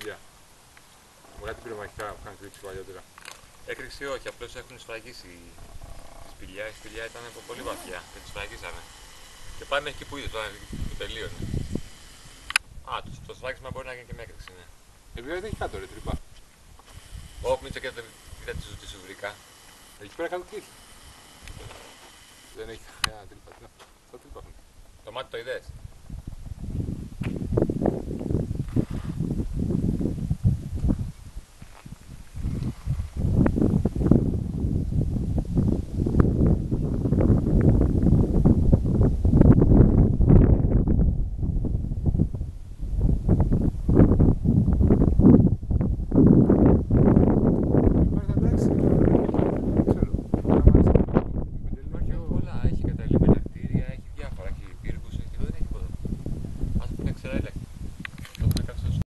σπηλιά. Με κάτι πυρομαχικά που είχαν κρύψει παλιότερα. Έκρηξη όχι, απλώς έχουν σφραγίσει τη σπηλιά. Η σπηλιά ήταν από πολύ βαθιά και τη σφραγίσανε. Και πάνε εκεί που είδε τώρα που τελείωνε. Α, το σφράγισμα μπορεί να γίνει και με έκρηξη, ναι. Επειδή δεν έχει κάτω ρε τρύπα. Ω, Μίτσα, και είδα τη σου βρήκα. Εκεί πέρα κάτω τι έχει. Δεν έχει κανένα τρύπα. Τα τρύπα έχουν. Το μάτι το είδες.